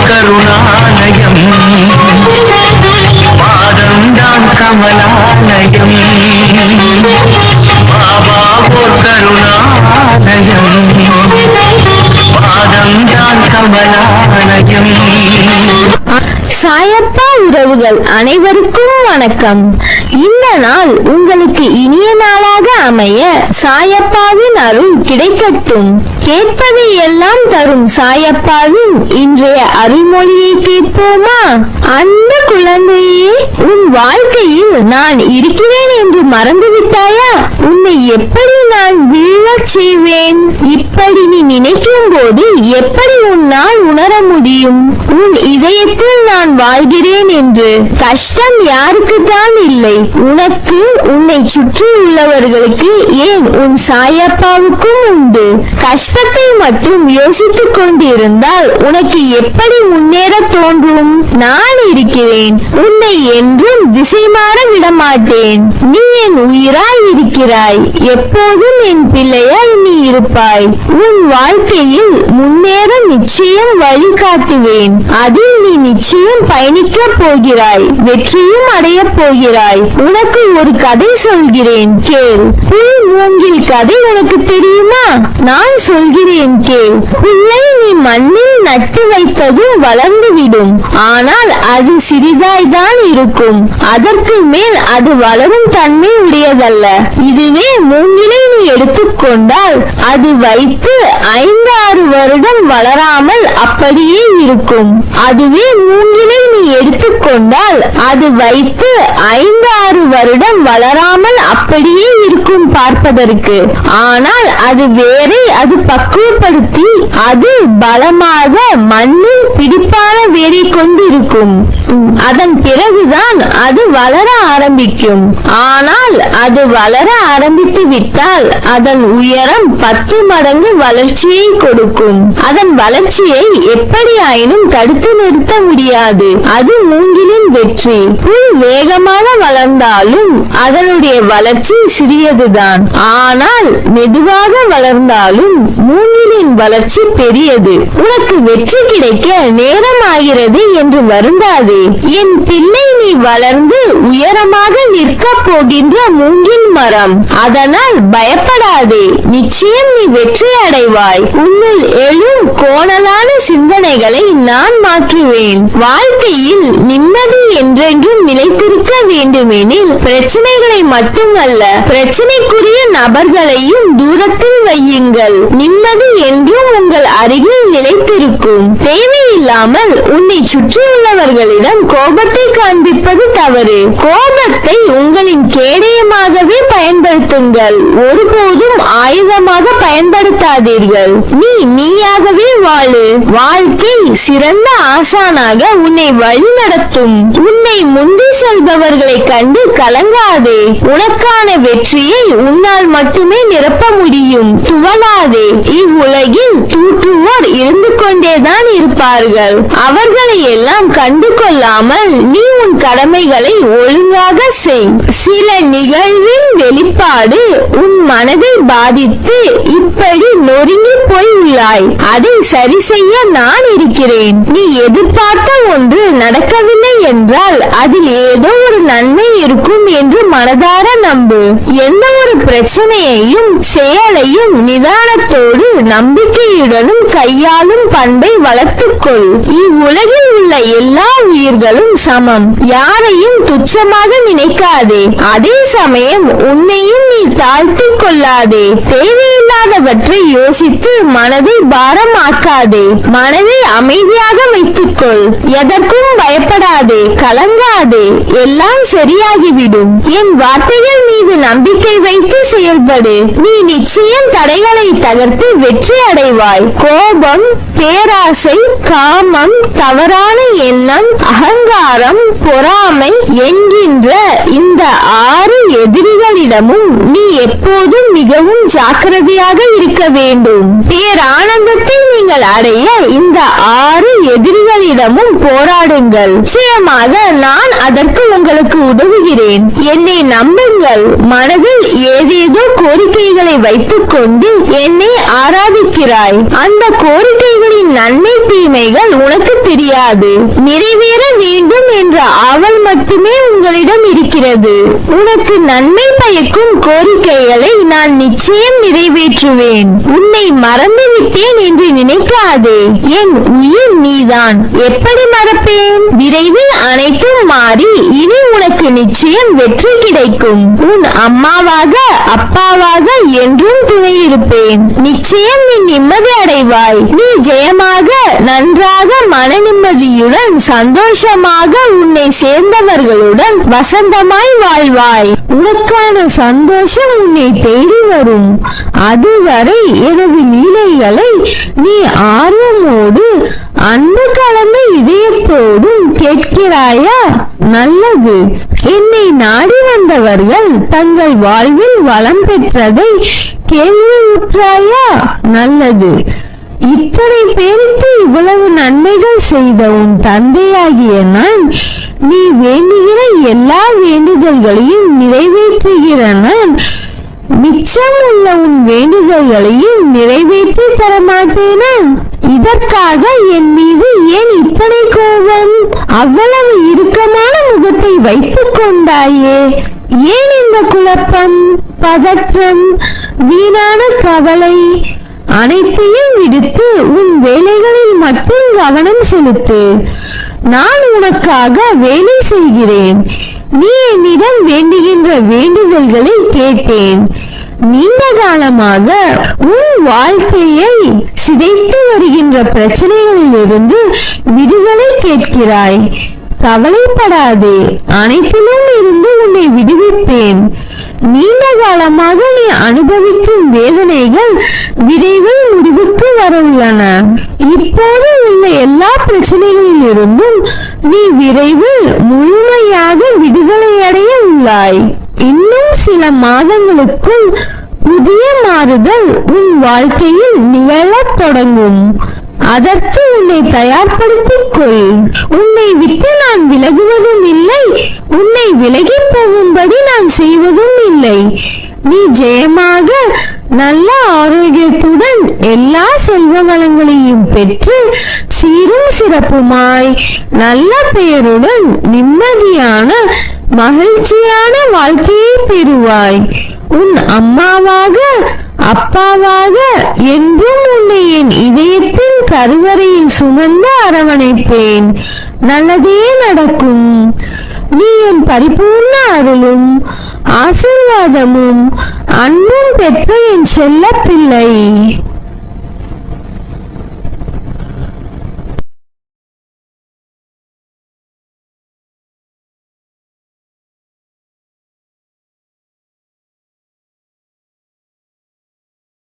கருணாலயம், பாதம்தான் கமலாலயம். பாபா ஓர் கருணாலயம், பாதம்தான் கமலாலயம். சாயப்பா உறவுகள் அனைவருக்கும் வணக்கம். இந்த நாள் உங்களுக்கு இனிய நாளாக அமைய சாயப்பாவின் அருள் கிடைக்கட்டும். கேட்பதை எல்லாம் தரும் சாயப்பாவின் இன்றைய அருள்மொழியை கேட்போமா? அந்த குழந்தையே, உன் வாழ்க்கையில் நான் இருக்கிறேன் என்று மறந்துவிட்டாயா? உன்னை எப்படி நான் வீழச் செய்வேன்? இப்படி நீ நினைக்கும் போது எப்படி உன்னால் உணர முடியும் உன் இதயத்தில் நான் வாழ்கிறேன் என்று? கஷ்டம் யாருக்கு தான் இல்லை, உனக்கு, உன்னை சுற்றி உள்ளவர்களுக்கு, ஏன் உன் சாயப்பாவுக்கும் உண்டு. கஷ்டத்தை மட்டும் யோசித்துக் கொண்டிருந்தால் உனக்கு எப்படி முன்னேற தோன்றும்? நான் இருக்கிறேன், உன்னை என்றும் திசை மாற விட மாட்டேன். நீ என் உயிராய் இருக்கிறாய், எப்போதும் என் பிள்ளையாய் நீ இருப்பாய். உன் வாழ்க்கையில் முன்னேற நிச்சயம் வழி காட்டுவேன். அதில் நீ நிச்சயம் பயணிக்க போகிறாய், வெற்றியும் அடைய போகிறாய். உனக்கு ஒரு கதை சொல்கிறேன், கேள். புல் மூங்கில் கதை உனக்கு தெரியுமா? நான் சொல்கிறேன், கேள். புல்லை நீ மண்ணில் நட்டு வைத்ததும் வளர்ந்துவிடும், ஆனால் அது சிறிதாய் தான் இருக்கும். அதற்கு மேல் அது வளரும் தன்மை உடையதல்ல. இதுவே மூங்கிலை நீ எடுத்துக்கொண்டால் அது வைத்து 5-6 வருடம் வளராமல் அப்படியே இருக்கும். அதுவே மூங்கிலை நீ எடுத்துக்கொண்டால் அது வைத்து 5-6 வருடம் வளராமல் அப்படியே இருக்கும் பார்ப்பதற்கு. ஆனால் அது வேரை அது பக்குவப்படுத்தி அது பலமாக மண்ணில் பிடிப்பான வேரை கொண்டிருக்கும். அதன் பிறகுதான் அது வளர ஆரம்பிக்கும். ஆனால் அது வளர ஆரம்பித்து விட்டால் அதன் உயரம் 10 மடங்கு வளர்ச்சியை கொடுக்கும். அதன் வளர்ச்சியை எப்படி ஆயினும் தடுத்து நிறுத்த முடியாது. அது மூங்கிலின் வெற்றி. புல் வேகமாக வளர்ந்தாலும் அதனுடைய வளர்ச்சி சிறியதுதான். ஆனால் மெதுவாக வளர்ந்தாலும் மூங்கிலின் வளர்ச்சி பெரியது. உனக்கு வெற்றி கிடைக்க நேரம் ஆகிறது என்று வருந்தாதே. என் பிள்ளை, நீ வளர்ந்து உயரமாக நிற்க போகின்ற மூங்கில் மரம். அதனால் பயப்படாதே, நிச்சயம் நீ வெற்றி அடைவாய். உன்னில் எழும் கோணலான சிந்தனைகளை நான் மாற்றுவேன். வாழ்க்கையில் நிம்மதி என்றென்றும் நிலைத்திருக்க வேண்டுமெனில் பிரச்சனைகளை மட்டுமல்ல, பிரச்சனைக்குரிய நபர்களையும் தூரத்தில் வையுங்கள். நிம்மதி என்றும் உங்கள் அருகில் நிலைத்திருக்கும். தேவையில்லாமல் உன்னை சுற்றியுள்ளவர்களிடம் கோபத்தை காண்பிப்பது தவறு. கோபத்தை உங்களின் கேடயமாகவே பயன்படுத்துங்கள், ஒருபோதும் ஆயுதமாக பயன்படுத்தாதீர்கள். நீ நீயாகவே வாழு. வாழ்க்கை சிறந்த ஆசானாக உன்னை வழி நடத்தும். உன்னை முந்தி செல்பவர்களை கண்டு கலங்காதே. உனக்கான வெற்றியை உன்னால் மட்டுமே நிரப்ப முடியும். துவளாதே. இவ்வுலகில் தூற்றுவோர் இருந்து கொண்டேதான் இருப்பார்கள். அவர்களை எல்லாம் கண்டு கொள்ளாமல் நீ உன் கடமைகளை ஒழுங்காக செய். சில நிகழ்வின் வெளிப்பாடு உன் மனதை பாதித்து இப்படி நொறுங்கி போய் உள்ளாய். அதை சரி செய்ய நான் இருக்கிறேன். நீ எதிர்பார்த்த ஒன்று நடக்கவில்லை என்றால் அதில் ஏதோ ஒரு நன்மை இருக்கும் என்று மனதார நம்பு. எந்த ஒரு பிரச்சனையையும் செயலையும் நிதானத்தோடு நம்பிக்கையுடனும் கையாளும் பண்பை வளர்த்துக்கொள். இவ்வுலகில் உள்ள எல்லா உயிர்களும் சமம். யாரையும் துச்சமாக நினைக்காதே. அதே சமயம் உன்னையும் நீ தாழ்த்திக் கொள்ளாதே. தேவையில்லாதவற்றை யோசித்து மனதை பாரமாக்காதே. மனதை அமைதியாக வைத்துக்கொள். எதற்கும் பயப்படாதே, கலங்காதே. எல்லாம் சரியாகிவிடும். என் வார்த்தைகள் மீது நம்பிக்கை வைத்து செயல்படு. நீ நிச்சயம் தடைகளை தகர்த்து வெற்றி அடைவாய். கோபம், பேராசை, காமம், தவறான எண்ணம், அகங்காரம், பொறாமை என்கின்ற இந்த 6 எதிரிகளிடமும் நீ எப்போதும் மிகவும் ஜாக்கிரதையாக இருக்க வேண்டும். பேரானந்தத்தை நீங்கள் அடைய இந்த 6 எதிரிகளிடமும் போராடுங்கள். நிச்சயமாக நான் அதற்கு உங்களுக்கு உதவுகிறேன். என்னை நம்புங்கள். மனதில் ஏதேதோ கோரிக்கைகளை வைத்துக் கொண்டு என்னை ஆராதிக்கிறாய். அந்த கோரிக்கைகளின் வாழ்க்கையின் நன்மை தீமைகள் உனக்கு தெரியாது. நிறைவேற வேண்டும் என்ற ஆவல் மட்டுமே உங்களிடம் இருக்கிறது. உனக்கு நன்மை பயக்கும் கோரிக்கைகளை நான் நிச்சயம் நிறைவேற்றுவேன். உன்னை மறந்துவிட்டேன் என்று நினைக்காதே. என் உயிர் நீதான். எப்படி மறப்பேன்? விரைவில் அனைத்தும் மாறி இனி உனக்கு நிச்சயம் வெற்றி கிடைக்கும். உன் அம்மாவாக அப்பாவாக என்றும் துணை இருப்பேன். நிச்சயம் நீ நிம்மதி அடைவாய். நீ ஜெயமாக நன்றாக மன நிம்மதியுடன் சந்தோஷமாக உன்னை சேர்ந்தவர்களுடன் வசந்தமாய் வாழ்வாய். உனக்கான சந்தோஷம் உன்னை தேடி வரும். அதுவரை எனது லீலைகளை நீ ஆர்வமோடு அன்பு கலந்த இதயத்தோடும் கேட்கிறாயா? நல்லது. என்னை நாடி வந்தவர்கள் தங்கள் வாழ்வில் வளம் பெற்றதை கேள்வியுற்றாயா? நல்லது. இத்தனை பேருக்கு இவ்வளவு நன்மைகள் செய்த உன் தந்தையாகிய நான் நீ வேண்டுகிற எல்லா வேண்டுதல்களையும் நிறைவேற்றுகிற நான் மிச்சம் உள்ள உன் வேண்டுதல்களையும் நிறைவேற்றி தரமாட்டேனா? இதற்காக என் மீது ஏன் இத்தனை கோபம்? அவ்வளவு இறுக்கமான முகத்தை வைத்துக் கொண்டாயே. ஏன் இந்த குழப்பம், பதற்றம், வீணான கவலை? அனைத்தையும் விடுத்து உன் வேலைகளில் மட்டும் கவனம் செலுத்து. நான் உனக்காக வேலை செய்கிறேன். நீ என்னிடம் வேண்டுகின்ற வேண்டுதல்களை கேட்டேன். நீண்ட காலமாக உன் வாழ்க்கையை சிதைத்து வருகின்ற பிரச்சனைகளில் இருந்து விடுதலை கேட்கிறாய். கவலைப்படாதே, அனைத்திலும் இருந்து உன்னை விடுவிப்பேன். நீண்ட காலமாக நீ அனுபவிக்கும் வேதனைகள் விரைவில் முடிவுக்கு வர உள்ளன. இப்போது உள்ள எல்லா பிரச்சனைகளில் இருந்தும் நீ விரைவில் முழுமையாக விடுதலை அடைய உள்ளாய். இன்னும் சில மாதங்களுக்குள் புதிய மாறுதல் உன் வாழ்க்கையில் நிகழத் தொடங்கும். அதற்கு உன்னை தயார்படுத்திக் கொள். உன்னை விட்டு நான் விலகுவதும் இல்லை, உன்னை விலகி போகும்படி நான் செய்வதும் இல்லை. நீ ஜெயமாக நல்ல ஆரோக்கியத்துடன் எல்லா செல்வ வளங்களையும் பெற்று சீரும் சிறப்புமாய் நல்ல பெயருடன் நிம்மதியான மகிழ்ச்சியான வாழ்க்கையை பெறுவாய். உன் அம்மாவாக அப்பாவாக என்றும் உன்னை என் இதயத்தின் கருவறையில் சுமந்து அரவணைப்பேன். நல்லதே நடக்கும். நீ என் பரிபூர்ண அருளும் ஆசீர்வாதமும் அன்பும் பெற்ற என் செல்ல பிள்ளை.